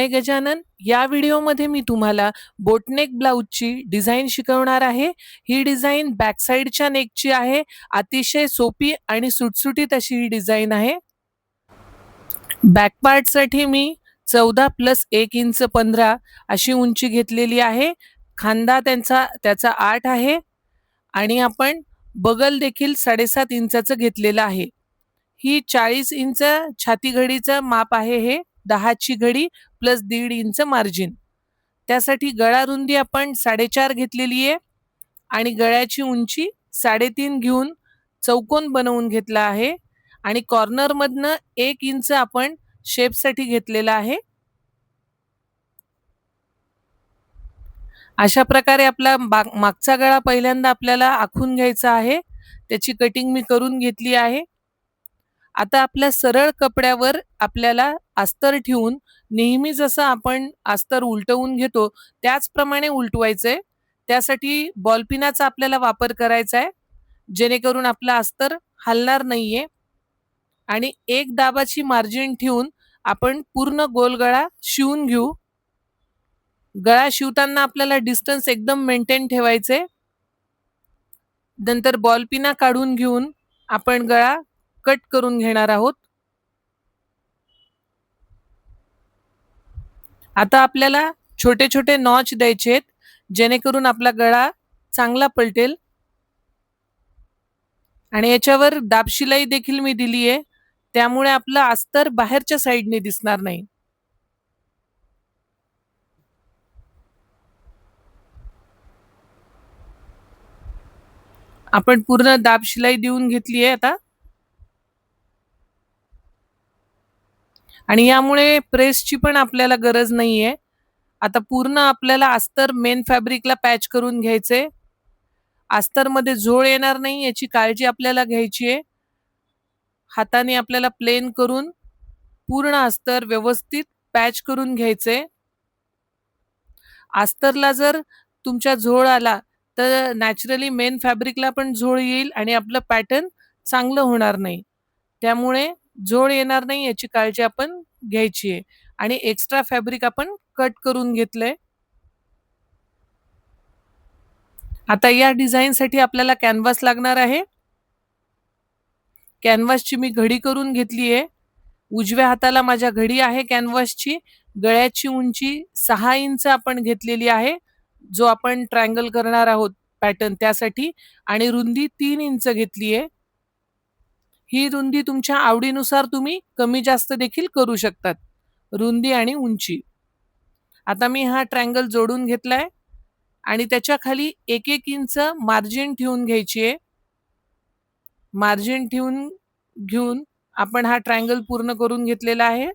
जय गजानन. या व्हिडिओमध्ये मी तुम्हाला बोटनेक ब्लाउजची डिझाईन शिकवणार आहे. ही डिझाईन बॅक साईडच्या नेकची आहे. अतिशय सोपी आणि सुटसुटीत अशी ही डिझाईन आहे. बॅक पार्टसाठी मी 14 + 1 इंच 15 अशी उंची घेतलेली आहे. खांदा त्याचा 8 आहे आणि आपण बगल देखील 7.5 इंचाचं घेतलेलं आहे. ही 40 इंच छाती घडीचं माप आहे. हे 10ची घडी प्लस 1.5 इंच मार्जिन. त्यासाठी गळा रुंदी आपण 4.5 घेतलेली आहे आणि गळ्याची उंची 3.5 घेऊन चौकोन बनवून घेतला आहे आणि कॉर्नरमधनं 1 इंच आपण शेपसाठी घेतलेला आहे. अशा प्रकारे आपला मागचा गळा पहिल्यांदा आपल्याला आखून घ्यायचा आहे. त्याची कटिंग मी करून घेतली आहे. आता आपल्या सरळ कपड्यावर आपल्याला अस्तर ठेवून नेहमी जसं आपण अस्तर उलटवून घेतो त्याचप्रमाणे उलटवायचंय. त्यासाठी बॉलपिनाचा आपल्याला वापर करायचा आहे, जेणेकरून आपलं अस्तर हलणार नाहीये. आणि 1 दाबाची मार्जिन ठेवून आपण पूर्ण गोल गळा शिवून घेऊ. गळा शिवताना आपल्याला डिस्टन्स एकदम मेंटेन ठेवायचे. नंतर बॉलपिना काढून घेऊन आपण गळा कट करून घेणार आहोत. आता आपल्याला छोटे छोटे नॉच द्यायचे आहेत, जेणेकरून आपला गळा चांगला पलटेल. आणि याच्यावर दाब शिलाई देखील मी दिली आहे, त्यामुळे आपलं अस्तर बाहेरच्या साईडने दिसणार नाही. आपण पूर्ण दाब शिलाई देऊन घेतली आहे आता. आणि यामुळे प्रेसची पण आपल्याला गरज नाहीये. आता पूर्ण आपल्याला अस्तर मेन फॅब्रिकला पॅच करून घ्यायचे. अस्तरमध्ये झोळ येणार नाही याची काळजी आपल्याला घ्यायची आहे. हाताने आपल्याला प्लेन करून पूर्ण अस्तर व्यवस्थित पॅच करून घ्यायचे. अस्तरला जर तुमच्या झोळ आला तर नॅचरली मेन फॅब्रिकला पण झोळ येईल आणि आपलं पॅटर्न चांगलं होणार नाही. त्यामुळे झोळ येणार नाही याची काळजी आपण घ्यायची आहे. आणि एक्स्ट्रा फॅब्रिक आपण कट करून घेतलंय. आता या डिझाईनसाठी आपल्याला कॅनव्हास लागणार आहे. कॅनव्हासची मी घडी करून घेतली आहे. उजव्या हाताला माझ्या घडी आहे कॅनव्हासची. गळ्याची उंची 6 इंच आपण घेतलेली आहे, जो आपण ट्रायंगल करणार आहोत पॅटर्न त्यासाठी. आणि रुंदी 3 इंच घेतली आहे. ही रुंदी तुमच्या आवडीनुसार तुम्ही कमी जास्त देखील करू शकतात, रुंदी आणि उंची. आता मी हा ट्रायंगल जोडून घेतलाय आणि त्याच्या खाली 1-1 इंच मार्जिन ठेवून घ्यायची आहे. मार्जिन घेऊन आपण हा ट्रायंगल पूर्ण करून घेतलेला आहे.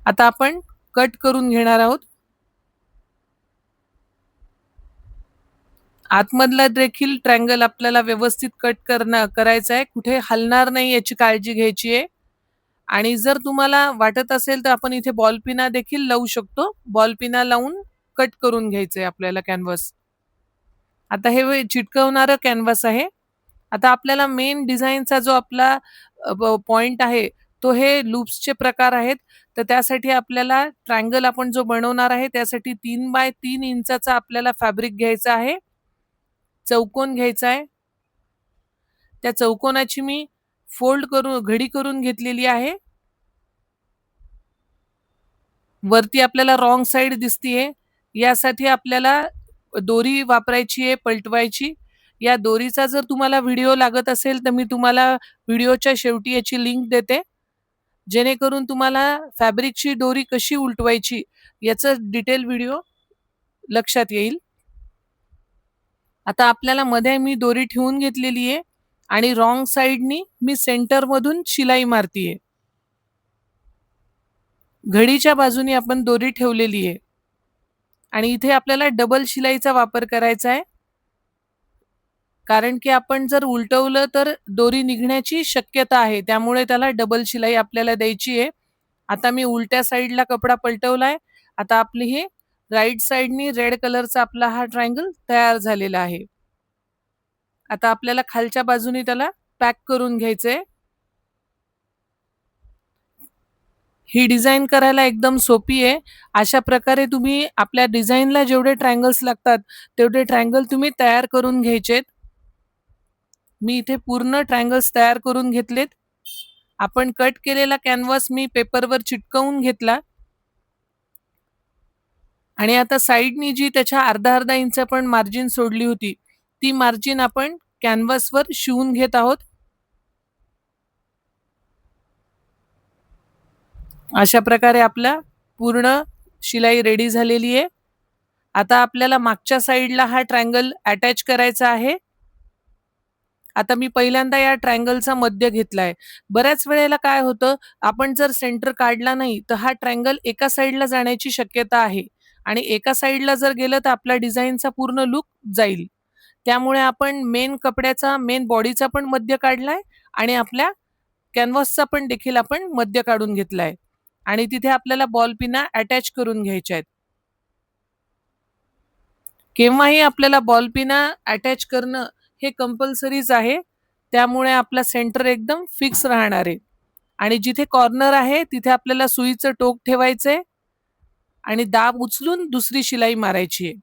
आता आपण कट करून घेणार आहोत. आतमधला देखील ट्रायंगल आपल्याला व्यवस्थित कट करायचा आहे, कुठे हलणार नाही याची काळजी घ्यायची आहे. आणि जर तुम्हाला वाटत असेल तर आपण इथे बॉलपिना देखील लावू शकतो. बॉलपिना लावून कट करून घ्यायचंय आपल्याला कॅनव्हास. आता हे चिटकवणारं कॅनव्हास आहे. आता आपल्याला मेन डिझाईनचा जो आपला पॉइंट आहे तो हे लूप्सचे प्रकार आहेत. तर त्यासाठी आपल्याला ट्रायंगल आपण जो बनवणार आहे त्यासाठी 3x3 इंचाचा आपल्याला फॅब्रिक घ्यायचा आहे. चौकोन घ्यायचा आहे. त्या चौकोनाची मी घडी करून घेतलेली आहे. वरती आपल्याला रॉंग साइड दिसतीये, यासाठी आपल्याला दोरी वापरायची आहे पलटवायची. या दोरीचा जर तुम्हाला व्हिडिओ लागत असेल तर मी तुम्हाला व्हिडिओच्या शेवटी याची लिंक देते, जेणेकरून तुम्हाला फॅब्रिकची दोरी कशी उलटवायची याचं डिटेल व्हिडिओ लक्षात येईल. आता आपल्याला मध्ये मी दोरी ठेवून घेतलेली आहे आणि रॉंग साइडनी मी सेंटरमधून शिलाई मारतीये. घडीच्या बाजूने आपण दोरी ठेवलेली आहे आणि इथे आपल्याला डबल शिलाईचा वापर करायचा आहे, कारण की आपण जर उलटवलं तर दोरी निघण्याची शक्यता आहे. त्यामुळे त्याला डबल शिलाई आपल्याला द्यायची आहे. आता मी उलट्या साईडला कपडा पलटवलाय. आता आपली हे राईट साईडनी रेड कलरचा आपला हा ट्रायंगल तयार झालेला आहे. आता आपल्याला खालच्या बाजूने त्याला पॅक करून घ्यायचंय. ही डिझाइन करायला एकदम सोपी आहे. अशा प्रकारे तुम्ही आपल्या डिझाइनला जेवढे ट्रायंगल्स लागतात, तेवढे ट्रायंगल तुम्ही तयार करून घ्यायचेत. मी इथे पूर्ण ट्रायंगल्स तयार करून घेतलेत. आपण कट केलेला कॅनव्हास मी पेपरवर चिटकवून घेतला आणि आता साइडनी जी त्याच्या अर्धा-अर्धा इंच पण मार्जिन सोडली होती, ती मार्जिन आपण कॅनव्हासवर शिवून घेत आहोत. अशा प्रकारे आपला पूर्ण शिलाई रेडी झालेली आहे. आता आपल्याला मागच्या साइडला हा ट्रायंगल अटॅच करायचा आहे. आता मी पहिल्यांदा या ट्रायंगलचा मध्य घेतलाय. बऱ्याच वेळेला काय होतं, आपण जर सेंटर काढला नाही, तर हा ट्रायंगल एका साइडला जाण्याची शक्यता आहे आणि एका साइडला जर गेलं तर आपला डिझाइनचा पूर्ण लूक जाईल. त्यामुळे आपण मेन कपड्याचा, मेन बॉडीचा पण मध्य काढलाय आणि आपल्या कॅनव्हासचा पण देखील आपण मध्य काढून घेतलाय आणि तिथे आपल्याला बॉल पिना अटॅच करून घ्यायच्या आहेत. केव्हाही आपल्याला बॉल पिना अटॅच करणं हे कंपल्सरीच आहे. त्यामुळे आपला सेंटर एकदम फिक्स राहणार आहे आणि जिथे कॉर्नर आहे तिथे आपल्याला सुईचं टोक ठेवायचंय आणि दाब उचलून दुसरी शिलाई मारायची आहे.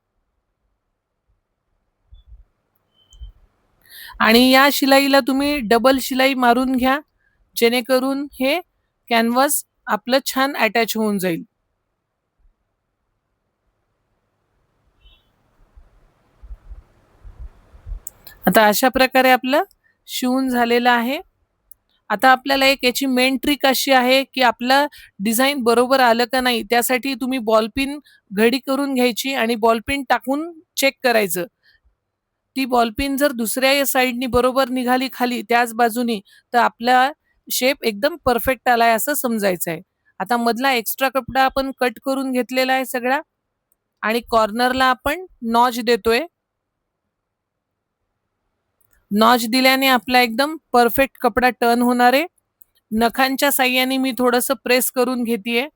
आणि या शिलाईला तुम्ही डबल शिलाई मारून घ्या, जेणेकरून हे कॅनव्हास आपलं छान अटॅच होऊन जाईल. आता अशा प्रकारे आपलं शिवून झालेलं आहे. आता आपल्याला एक याची मेन ट्रिक अशी आहे, की आपलं डिझाइन बरोबर आलं का नाही त्यासाठी तुम्ही बॉल पिन घडी करून घ्यायची आणि बॉल पिन टाकून चेक करायचं. ती बॉल पिन जर दुसऱ्या साइडनी बरोबर निघाली खाली त्याच बाजूनी, तर आपला शेप एकदम परफेक्ट आलाय असं समजायचं आहे. आता मधला एक्स्ट्रा कपडा आपण कट करून घेतलेला आहे सगळा आणि कॉर्नरला आपण नॉच देतोय. नॉच दिल्याने आपला एकदम परफेक्ट कपडा टर्न होणार आहे. नखांच्या साह्याने मी थोडंसं प्रेस करून घेतेय.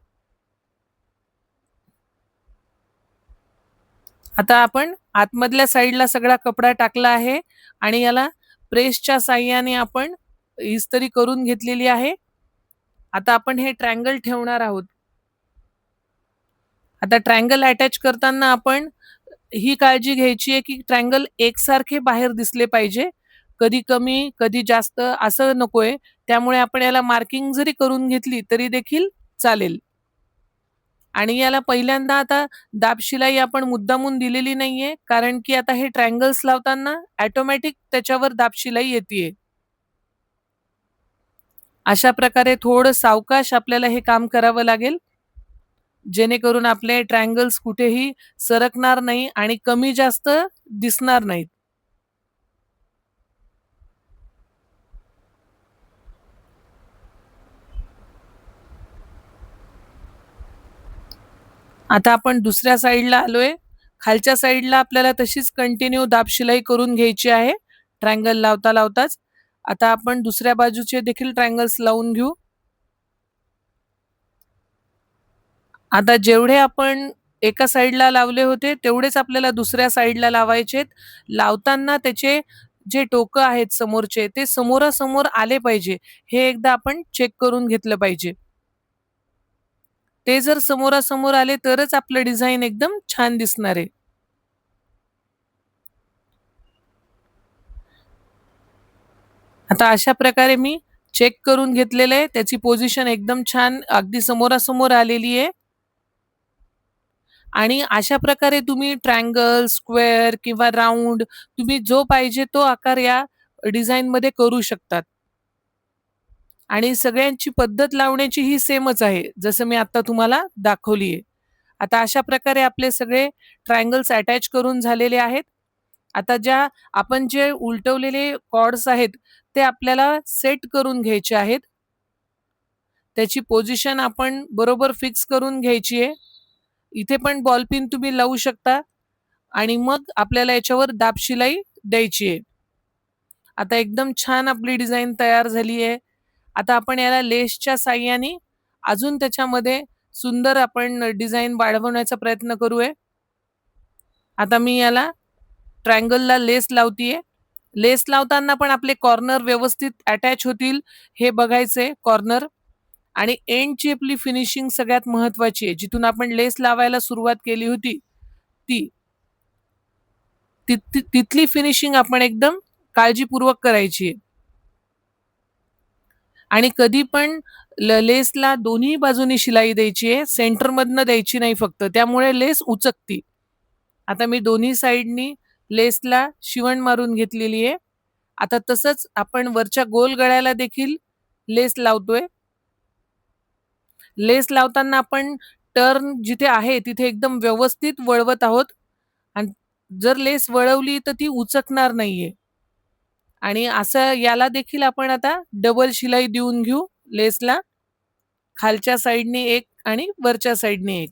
आता आपण आतमधल्या साईडला सगळा कपडा टाकला आहे आणि याला प्रेसच्या साह्याने आपण इस्त्री करून घेतलेली आहे. आता आपण हे ट्रायंगल ठेवणार आहोत. आता ट्रायंगल अटॅच करताना आपण ही काळजी घ्यायची आहे, की ट्रायंगल एकसारखे बाहेर दिसले पाहिजे. कधी कमी, कधी जास्त असं नकोय. त्यामुळे आपण याला मार्किंग जरी करून घेतली तरी देखील चालेल. आणि याला पहिल्यांदा आता दाब शिलाई आपण मुद्दामून दिलेली नाहीये, कारण की आता हे ट्रायंगल्स लावताना ऑटोमॅटिक त्याच्यावर दाब शिलाई येतीये. अशा प्रकारे थोडं सावकाश आपल्याला हे काम करावं लागेल, जेणेकरून आपले ट्रायंगल्स कुठेही सरकणार नाही आणि कमी जास्त दिसणार नाहीत. आता आपण दुसऱ्या साइडला आलोय. खालच्या साइडला आपल्याला तशीच कंटिन्यू दाब शिलाई करून घ्यायची आहे, ट्रायंगल लावताच. आता आपण दुसऱ्या बाजूचे देखील ट्रायंगल्स लावून घेऊ. आता जेवढे आपण एका साइडला लावले होते, तेवढेच आपल्याला दुसऱ्या साइडला लावायचेत. लावताना त्याचे जे टोकं आहेत समोरचे, ते समोरासमोर आले पाहिजे. हे एकदा आपण चेक करून घेतलं पाहिजे. ते जर समोरासमोर आले तरच आपलं डिझाइन एकदम छान दिसणार आहे. आता अशा प्रकारे मी चेक करून घेतलेलं आहे. त्याची पोझिशन एकदम छान अगदी समोरासमोर आलेली आहे. आणि अशा प्रकारे तुम्ही ट्रायंगल, स्क्वेअर किंवा राउंड तुम्ही जो पाहिजे तो आकार या डिझाइनमध्ये करू शकतात. आणि सगळ्यांची पद्धत लावण्याची ही सेमच आहे, जसं मी आता तुम्हाला दाखवली आहे. आता अशा प्रकारे आपले सगळे ट्रायंगल्स अटॅच करून झालेले आहेत. आता आपण जे उलटवलेले कॉर्ड्स आहेत, ते आपल्याला सेट करून घ्यायचे आहेत. त्याची पोझिशन आपण बरोबर फिक्स करून घ्यायची आहे. इथे पण बॉल पिन तुम्ही लावू शकता आणि मग आपल्याला याच्यावर दाब शिलाई द्यायची आहे. आता एकदम छान आपली डिझाइन तयार झाली आहे. आता आपण याला लेसच्या साहाय्याने अजून त्याच्यामध्ये सुंदर आपण डिझाइन वाढवण्याचा प्रयत्न करूया. आता मी याला ट्रायंगलला लेस लावतीये. लेस लावताना पण आपले कॉर्नर व्यवस्थित अटॅच होतील हे बघायचंय कॉर्नर. आणि एंडची आपली फिनिशिंग सगळ्यात महत्वाची आहे. जिथून आपण लेस लावायला सुरुवात केली होती ती तिथली फिनिशिंग आपण एकदम काळजीपूर्वक करायची आहे. आणि कधी पण लेसला दोन्ही बाजूनी शिलाई द्यायची आहे, सेंटरमधनं द्यायची नाही फक्त, त्यामुळे लेस उचकती. आता मी दोन्ही साइडनी लेसला शिवण मारून घेतलेली आहे. आता तसंच आपण वरच्या गोल गळ्याला देखील लेस लावतोय. लेस लावताना आपण टर्न जिथे आहे तिथे एकदम व्यवस्थित वळवत आहोत आणि जर लेस वळवली तर ती उचकणार नाहीये. आणि असं याला देखील आपण आता डबल शिलाई देऊन घेऊ लेसला. खालच्या साइडने एक आणि वरच्या साइडने एक.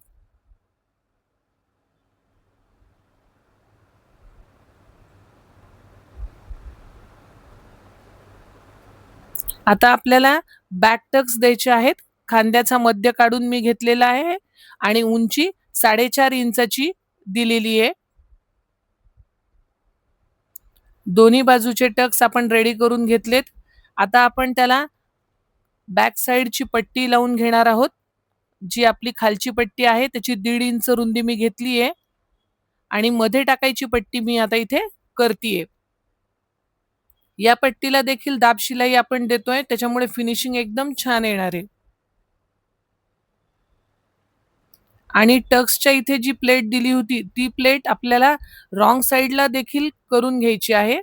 आता आपल्याला बॅक टक्स द्यायचे आहेत. खांद्याचा मध्य काढून मी घेतलेला आहे आणि उंची 4.5 इंचाची दिलेली आहे. दोन्ही बाजूचे टक्स आपण रेडी करून घेतलेत. आता आपण त्याला बॅक साइडची पट्टी लावून घेणार आहोत. जी आपली खालची पट्टी आहे त्याची 1.5 इंच रुंदी मी घेतली आहे आणि मध्ये टाकायची पट्टी मी आता इथे करतीये. या पट्टीला देखील दाब शिलाई आपण देतोय, त्याच्यामुळे फिनिशिंग एकदम छान येणार आहे. आणि टक्सच्या इथे जी प्लेट दिली होती ती प्लेट आपल्याला रॉंग साइडला देखील करून घ्यायची आहे.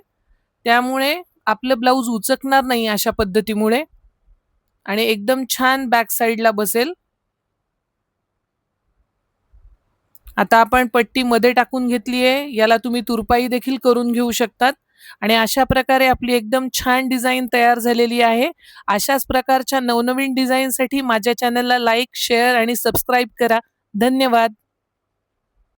त्यामुळे आपलं ब्लाऊज उचकणार नाही अशा पद्धतीमुळे आणि एकदम छान बॅक साइडला बसेल. आता आपण पट्टी मध्ये टाकून घेतली आहे. याला तुम्ही तुरपाई देखील करून घेऊ शकतात आणि अशा प्रकारे आपली एकदम छान डिझाइन तयार झालेली आहे. अशाच प्रकारच्या नवनवीन डिझाइनसाठी माझ्या चॅनलला लाईक, शेअर आणि सबस्क्राईब करा. धन्यवाद.